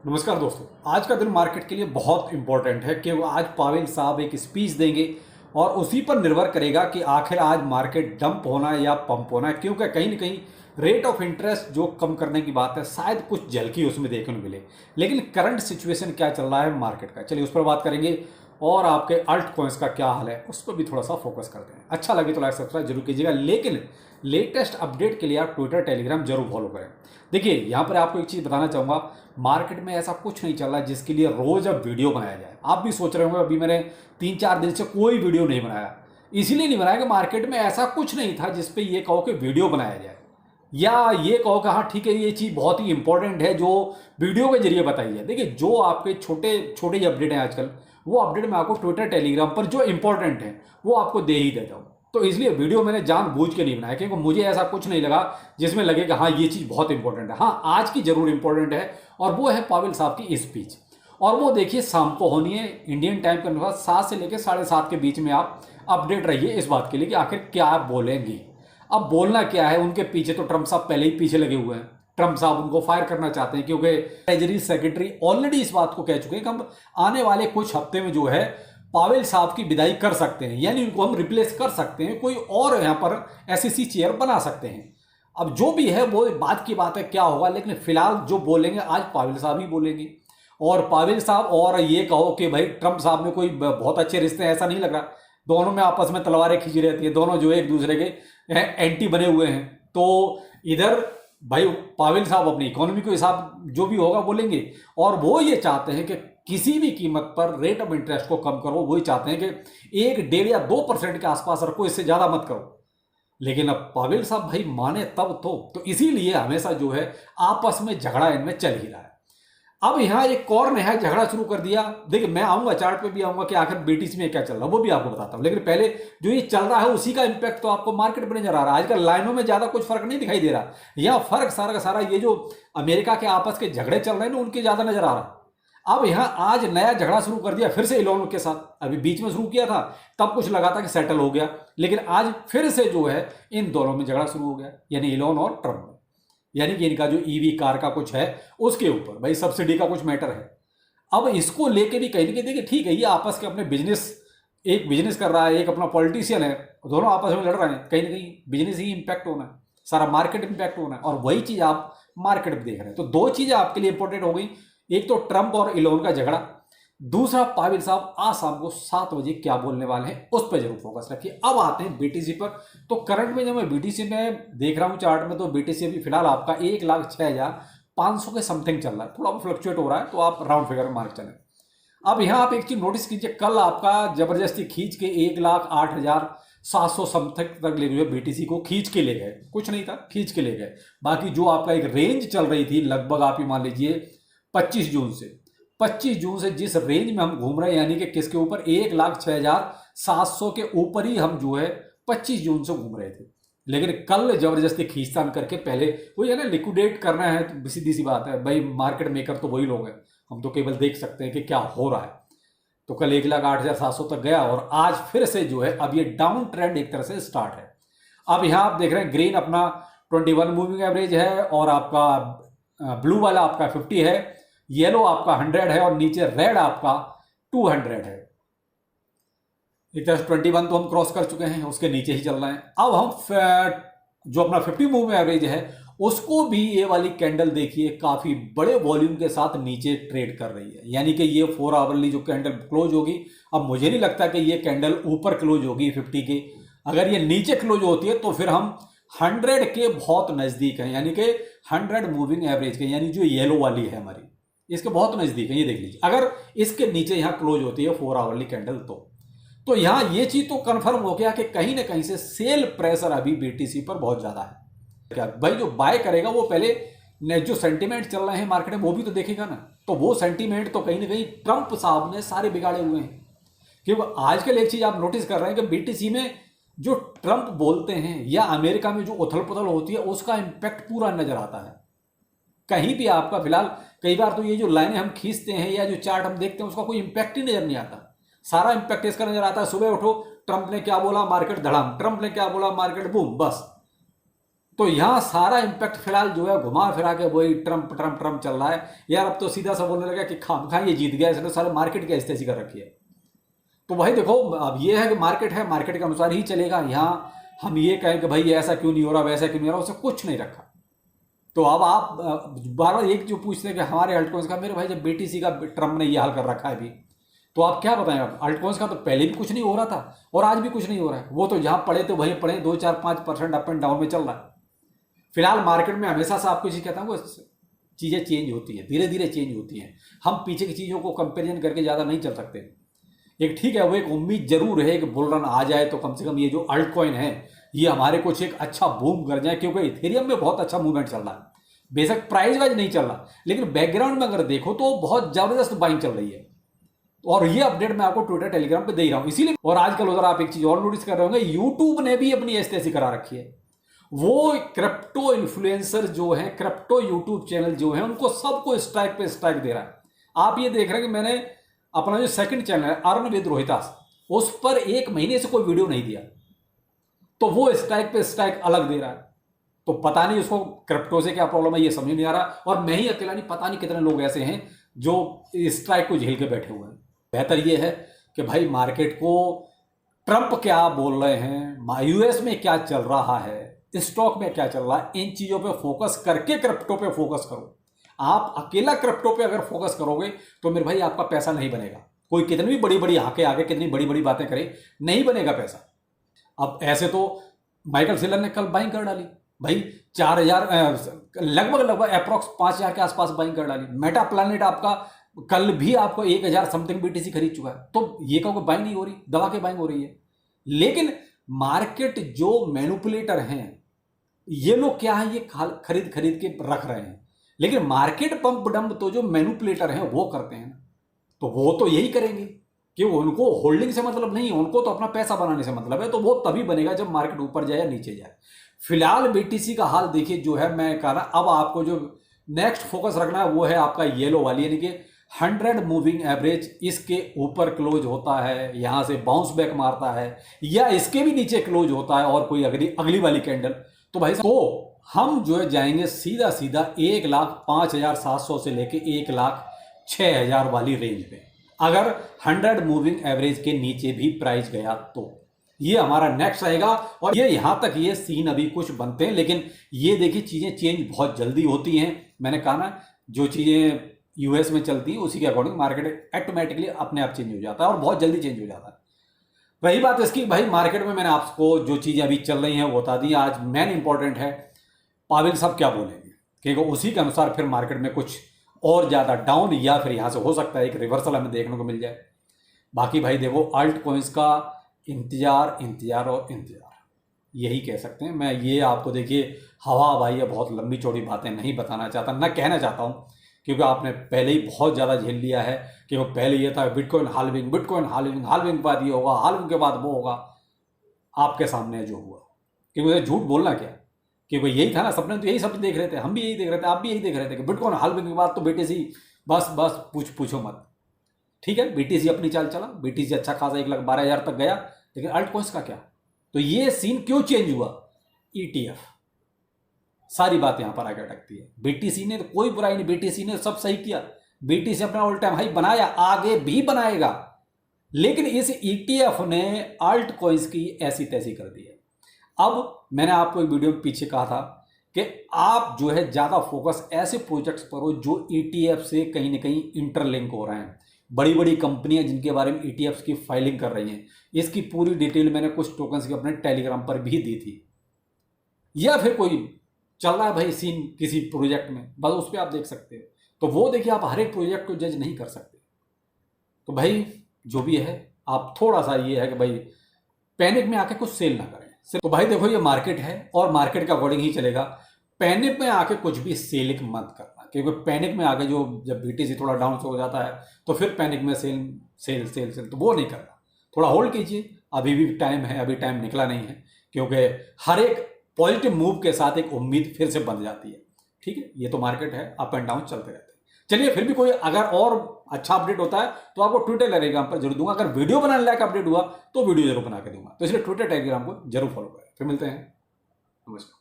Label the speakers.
Speaker 1: नमस्कार दोस्तों। आज का दिन मार्केट के लिए बहुत इंपॉर्टेंट है कि आज पावेल साहब एक स्पीच देंगे और उसी पर निर्भर करेगा कि आखिर आज मार्केट डंप होना है या पंप होना है, क्योंकि कहीं ना कहीं रेट ऑफ इंटरेस्ट जो कम करने की बात है शायद कुछ झलकी उसमें देखने को मिले। लेकिन करंट सिचुएशन क्या चल रहा है मार्केट का, चलिए उस पर बात करेंगे। और आपके अल्ट कॉइन्स का क्या हाल है उस पर भी थोड़ा सा फोकस करते हैं। अच्छा लगे तो लाइक सब्सक्राइब जरूर कीजिएगा, लेकिन लेटेस्ट अपडेट के लिए आप ट्विटर टेलीग्राम जरूर फॉलो करें। देखिए यहाँ पर आपको एक चीज़ बताना चाहूँगा, मार्केट में ऐसा कुछ नहीं चल रहा है जिसके लिए रोज अब वीडियो बनाया जाए। आप भी सोच रहे होंगे अभी मैंने 3-4 दिन से कोई वीडियो नहीं बनाया, इसीलिए नहीं बनाया कि मार्केट में ऐसा कुछ नहीं था जिसपे ये कहो कि वीडियो बनाया जाए या ये कहो कि हाँ ठीक है ये चीज़ बहुत ही इंपॉर्टेंट है जो वीडियो के जरिए बताई है। देखिए जो आपके छोटे छोटे जो अपडेट हैं आजकल, वो अपडेट मैं आपको ट्विटर टेलीग्राम पर जो इंपॉर्टेंट है वो आपको दे ही देता हूँ। तो इसलिए वीडियो मैंने जानबूझ के नहीं बनाया क्योंकि मुझे ऐसा कुछ नहीं लगा जिसमें लगे कि हाँ ये चीज़ बहुत इंपॉर्टेंट है। हाँ आज की जरूर इंपॉर्टेंट है और वो है पावेल साहब की स्पीच। और वो देखिए शाम को होनी है इंडियन टाइम के अनुसार 7 से लेकर 7:30 के बीच में आप अपडेट रहिए इस बात के लिए कि आखिर क्या आप बोलेंगी। अब बोलना क्या है, उनके पीछे तो ट्रंप साहब पहले ही पीछे लगे हुए हैं। ट्रंप साहब उनको फायर करना चाहते हैं क्योंकि ट्रेजरी सेक्रेटरी ऑलरेडी इस बात को कह चुके हैं कि हम आने वाले कुछ हफ्ते में जो है पावेल साहब की विदाई कर सकते हैं, यानी उनको हम रिप्लेस कर सकते हैं, कोई और यहाँ पर एसईसी चेयर बना सकते हैं। अब जो भी है वो बात की बात है क्या होगा, लेकिन फिलहाल जो बोलेंगे आज पावेल साहब ही बोलेंगे। और पावेल साहब और ये कहो कि भाई ट्रंप साहब में कोई बहुत अच्छे रिश्ते हैं ऐसा नहीं लग रहा, दोनों में आपस में तलवारें खींची रहती है, दोनों जो एक दूसरे के एंटी बने हुए हैं। तो इधर भाई पावेल साहब अपनी इकोनॉमी को हिसाब जो भी होगा बोलेंगे और वो ये चाहते हैं कि किसी भी कीमत पर रेट ऑफ इंटरेस्ट को कम करो। वही चाहते हैं कि 1, 1.5 या 2% के आसपास रखो, इससे ज्यादा मत करो। लेकिन अब पावेल साहब भाई माने तब तो इसीलिए हमेशा जो है आपस में झगड़ा इनमें चल ही रहा है। अब यहाँ एक और नया झगड़ा शुरू कर दिया। देखिए मैं आऊंगा चार्ट पे भी आऊंगा कि आखिर बीटीसी में क्या चल रहा है वो भी आपको बताता हूँ, लेकिन पहले जो ये चल रहा है उसी का इंपैक्ट तो आपको मार्केट में नजर आ रहा है। आजकल लाइनों में ज्यादा कुछ फर्क नहीं दिखाई दे रहा, यहाँ फर्क सारा का सारा ये जो अमेरिका के आपस के झगड़े चल रहे हैं ना उनके ज्यादा नजर आ रहा है। अब यहाँ आज नया झगड़ा शुरू कर दिया फिर से इलोन के साथ। अभी बीच में शुरू किया था तब कुछ लगा था कि सेटल हो गया, लेकिन आज फिर से जो है इन दोनों में झगड़ा शुरू हो गया, यानी इलोन और ट्रम्प। यानी कि इनका जो ईवी कार का कुछ है उसके ऊपर भाई सब्सिडी का कुछ मैटर है। अब इसको लेके भी कहीं ना कहीं देखिए ठीक है ये आपस के अपने बिजनेस, एक बिजनेस कर रहा है एक अपना पॉलिटिशियन है, दोनों आपस में लड़ रहे हैं, कहीं ना कहीं बिजनेस ही इंपैक्ट होना है, सारा मार्केट इंपैक्ट होना है। और वही चीज आप मार्केट में देख रहे हैं। तो दो चीजें आपके लिए इंपॉर्टेंट हो गई, एक तो ट्रंप और इलोन का झगड़ा, दूसरा पावेल साहब आज शाम को 7 बजे क्या बोलने वाले हैं उस पर जरूर फोकस रखिए। अब आते हैं बीटीसी पर। तो करंट में जब मैं बीटीसी में देख रहा हूं चार्ट में, तो बीटीसी अभी फिलहाल आपका 1,06,500 के समथिंग चल रहा है, थोड़ा फ्लक्चुएट हो रहा है, तो आप राउंड फिगर में मार्क चलें। अब यहां आप एक चीज नोटिस कीजिए, कल आपका जबरदस्ती खींच के 1,08,700 समथिंग तक ले गए, बीटीसी को खींच के ले गए, कुछ नहीं था खींच के ले गए। बाकी जो आपका एक रेंज चल रही थी लगभग आप ही मान लीजिए 25 जून से जिस रेंज में हम घूम रहे हैं, यानी कि किसके ऊपर 1,06,700 के ऊपर ही हम जो है 25 जून से घूम रहे थे। लेकिन कल जबरदस्ती खींचतान करके पहले वही है ना, लिक्विडेट करना है तो सीधी सी बात है भाई, मार्केट मेकर तो वही लोग हैं, हम तो केवल देख सकते हैं कि क्या हो रहा है। तो कल 1,08,700 तक गया और आज फिर से जो है अब ये डाउन ट्रेंड एक तरह से स्टार्ट है। अब यहां आप देख रहे हैं ग्रीन अपना 21 मूविंग एवरेज है और आपका ब्लू वाला आपका 50 है, येलो आपका 100 है और नीचे रेड आपका 200 है। एक तरह से 21 तो हम क्रॉस कर चुके हैं, उसके नीचे ही चल रहे हैं। अब हम जो अपना 50 मूव में एवरेज है उसको भी ये वाली कैंडल देखिए काफी बड़े वॉल्यूम के साथ नीचे ट्रेड कर रही है, यानी कि ये 4 आवरली जो कैंडल क्लोज होगी, अब मुझे नहीं लगता कि ये कैंडल ऊपर क्लोज होगी 50 के। अगर ये नीचे क्लोज होती है तो फिर हम 100 के बहुत नजदीक हैं, यानी कि 100 मूविंग एवरेज के, यानी जो येलो वाली है हमारी इसके बहुत नजदीक है। ये देख लीजिए अगर इसके नीचे यहां क्लोज होती है 4 आवरली कैंडल तो यहां ये चीज तो कंफर्म हो गया कि कहीं ना कहीं से सेल प्रेशर अभी बीटीसी पर बहुत ज्यादा है। क्या भाई जो बाय करेगा वो पहले जो सेंटीमेंट चल रहे हैं मार्केट में वो भी तो देखेगा ना, तो वो सेंटीमेंट तो कहीं ना कहीं ट्रंप साहब ने सारे बिगाड़े हुए हैं। क्योंकि आजकल एक चीज आप नोटिस कर रहे हैं कि बीटीसी में जो ट्रंप बोलते हैं या अमेरिका में जो उथल पुथल होती है उसका इंपैक्ट पूरा नजर आता है। कहीं भी आपका फिलहाल कई बार तो ये जो लाइनें हम खींचते हैं या जो चार्ट हम देखते हैं उसका कोई इंपैक्ट ही नजर नहीं आता, सारा इंपैक्ट इसका नजर आता है। सुबह उठो ट्रंप ने क्या बोला मार्केट धड़ाम, ट्रंप ने क्या बोला मार्केट बूम, बस तो यहाँ सारा इम्पैक्ट फिलहाल जो है घुमा फिरा के वही ट्रम्प ट्रम्प ट्रम्प चल रहा है यार। अब तो सीधा सा बोलने लगा कि खाम ये जीत गया, इसने सारे मार्केट की ऐसी कर रखी है। तो भाई देखो, अब ये है कि मार्केट है, मार्केट के अनुसार ही चलेगा। यहाँ हम ये कहें कि भाई ऐसा क्यों नहीं हो रहा, वैसा क्यों नहीं हो रहा, उससे कुछ नहीं रखा। तो अब आप बार बार एक जो पूछते हैं कि हमारे अल्टकॉइंस का, मेरे भाई जब BTC का ट्रम्प ने ये हाल कर रखा है अभी, तो आप क्या बताएं। अब अल्टकॉइंस का तो पहले भी कुछ नहीं हो रहा था और आज भी कुछ नहीं हो रहा है। वो तो जहां पड़े थे वहीं पड़े, 2-4-5% अप एंड डाउन में चल रहा है। फिलहाल मार्केट में हमेशा से आपको चीज़ कहता हूँ, वो चीज़ें चेंज होती हैं, धीरे धीरे चेंज होती हैं। हम पीछे की चीज़ों को कंपेरिजन करके ज़्यादा नहीं चल सकते। एक ठीक है, वो एक उम्मीद जरूर है कि बुल रन आ जाए तो कम से कम ये जो अल्टकॉइन है ये हमारे कुछ एक अच्छा बूम कर जाए, क्योंकि इथेरियम में बहुत अच्छा मूवमेंट चल रहा है। बेशक प्राइस वाइज नहीं चल रहा, लेकिन बैकग्राउंड में अगर देखो तो बहुत जबरदस्त बाइंग चल रही है। और ये अपडेट मैं आपको ट्विटर टेलीग्राम पे दे ही रहा हूं इसीलिए। और आजकल उधर आप एक चीज और नोटिस कर रहे होंगे, यूट्यूब ने भी अपनी ऐसी करा रखी है। वो क्रिप्टो इन्फ्लुएंसर जो है, क्रिप्टो यूट्यूब चैनल जो है, उनको सबको स्ट्राइक पे स्ट्राइक दे रहा है। आप ये देख रहे हैं कि मैंने अपना जो सेकंड चैनल है अर्न विद रोहितास, उस पर 1 महीने से कोई वीडियो नहीं दिया, तो वो स्ट्राइक पे स्ट्राइक अलग दे रहा है। तो पता नहीं उसको क्रिप्टो से क्या प्रॉब्लम है, ये समझ नहीं आ रहा। और मैं ही अकेला नहीं, पता नहीं कितने लोग ऐसे हैं जो स्ट्राइक को झेल के बैठे हुए हैं। बेहतर ये है कि भाई मार्केट को ट्रंप क्या बोल रहे हैं, यूएस में क्या चल रहा है, स्टॉक में क्या चल रहा है, इन चीजों पे फोकस करके क्रिप्टो पे फोकस करो। आप अकेला क्रिप्टो पे अगर फोकस करोगे तो मेरे भाई आपका पैसा नहीं बनेगा। कोई कितनी भी बड़ी बड़ी हाके आगे कितनी बड़ी बड़ी बातें करे, नहीं बनेगा पैसा। अब ऐसे तो माइकल सेलर ने कल बाइंग कर डाली भाई, 4000 लगभग अप्रॉक्स 5000 के आसपास बाइंग कर डाली। मेटा प्लैनेट आपका कल भी आपको 1000 समथिंग BTC खरीद चुका है। तो ये कहो बाइंग नहीं हो रही, दवा के बाइंग हो रही है। लेकिन मार्केट जो मैनिपुलेटर हैं ये लोग क्या है, ये खरीद खरीद के रख रहे हैं। लेकिन मार्केट पंप डंप तो जो मैनिपुलेटर हैं वो करते हैं ना, तो वो तो यही करेंगे कि उनको होल्डिंग से मतलब नहीं है, उनको तो अपना पैसा बनाने से मतलब है। तो वो तभी बनेगा जब मार्केट ऊपर जाए या नीचे जाए। फिलहाल BTC का हाल देखिए जो है, मैं कह रहा अब आपको जो नेक्स्ट फोकस रखना है वो है आपका येलो वाली, यानी कि 100 मूविंग एवरेज। इसके ऊपर क्लोज होता है, यहां से बाउंस बैक मारता है, या इसके भी नीचे क्लोज होता है और कोई अगली वाली कैंडल, तो भाई तो हम जो है जाएंगे सीधा सीधा 1,05,700 से लेके 1,06,000 वाली रेंज पे, अगर 100 मूविंग एवरेज के नीचे भी प्राइस गया तो ये हमारा नेक्स्ट रहेगा। और ये यहां तक ये सीन अभी कुछ बनते हैं, लेकिन ये देखिए चीजें चेंज बहुत जल्दी होती हैं। मैंने कहा ना, जो चीजें यूएस में चलती हैं उसी के अकॉर्डिंग मार्केट ऑटोमेटिकली अपने आप चेंज हो जाता है और बहुत जल्दी चेंज हो जाता है। वही बात इसकी भाई, मार्केट में मैंने आपको जो चीजें अभी चल रही हैं वो बता दी। आज मेन इंपॉर्टेंट है पावेल साहब क्या बोलेंगे, क्योंकि उसी के अनुसार फिर मार्केट में कुछ और ज्यादा डाउन या फिर यहां से हो सकता है एक रिवर्सल हमें देखने को मिल जाए। बाकी भाई देखो, अल्ट कॉइन्स का इंतजार इंतजार और इंतजार, यही कह सकते हैं। मैं ये आपको देखिए हवा भाई ये बहुत लंबी चौड़ी बातें नहीं बताना चाहता, ना कहना चाहता हूँ, क्योंकि आपने पहले ही बहुत ज़्यादा झेल लिया है। कि वो पहले ये था bitcoin halving, bitcoin halving, halving के बाद ये होगा, हाल्विंग के बाद वो होगा। आपके सामने जो हुआ, क्योंकि मुझे झूठ बोलना क्या, क्योंकि यही था ना, सपने तो यही सब देख रहे थे, हम भी यही देख रहे थे, आप भी यही देख रहे थे कि बिटकॉइन हाल्विंग के बाद तो BTC बस बस पूछो मत। ठीक है, BTC अपनी चाल चला, BTC अच्छा खासा 1,12,000 तक गया, लेकिन अल्ट कॉइन्स का क्या? तो ये सीन क्यों चेंज हुआ? ETF सारी बात यहां पर आगे अटकती है। BTC ने तो कोई बुराई नहीं, BTC ने सब सही किया, BTC अपना ऑल टाइम हाई बनाया, आगे भी बनाएगा। लेकिन इस ETF ने अल्ट कॉइन्स की ऐसी तैसी कर दी है। अब मैंने आपको एक वीडियो में पीछे कहा था कि आप जो है ज्यादा फोकस ऐसे प्रोजेक्ट्स पर हो जो ETF से कहीं ना कहीं इंटरलिंक हो रहे हैं। बड़ी बड़ी कंपनियां जिनके बारे में ETFs की फाइलिंग कर रही हैं, इसकी पूरी डिटेल मैंने कुछ टोकन्स की अपने टेलीग्राम पर भी दी थी। या फिर कोई चल रहा है भाई सीन किसी प्रोजेक्ट में, बस उस पर आप देख सकते हैं। तो वो देखिए, आप हर एक प्रोजेक्ट को जज नहीं कर सकते। तो भाई जो भी है, आप थोड़ा सा ये है कि भाई पैनिक में आके कुछ सेल ना करें। तो भाई देखो, ये मार्केट है और मार्केट के अकॉर्डिंग ही चलेगा। पैनिक में आके कुछ भी सेलिंग मत करना, क्योंकि पैनिक में आके जो जब BTC थोड़ा डाउन हो जाता है तो फिर पैनिक में सेल तो वो नहीं करना। थोड़ा होल्ड कीजिए, अभी भी टाइम है, अभी टाइम निकला नहीं है, क्योंकि हर एक पॉजिटिव मूव के साथ एक उम्मीद फिर से बन जाती है। ठीक है, ये तो मार्केट है, अप एंड डाउन चलते रहते हैं। चलिए, फिर भी कोई अगर और अच्छा अपडेट होता है तो आपको ट्विटर टेलीग्राम पर जरूर दूंगा। अगर वीडियो बनाने लायक अपडेट हुआ तो वीडियो जरूर बना के दूंगा, तो इसलिए ट्विटर टेलीग्राम को जरूर फॉलो करें। फिर मिलते हैं, नमस्कार।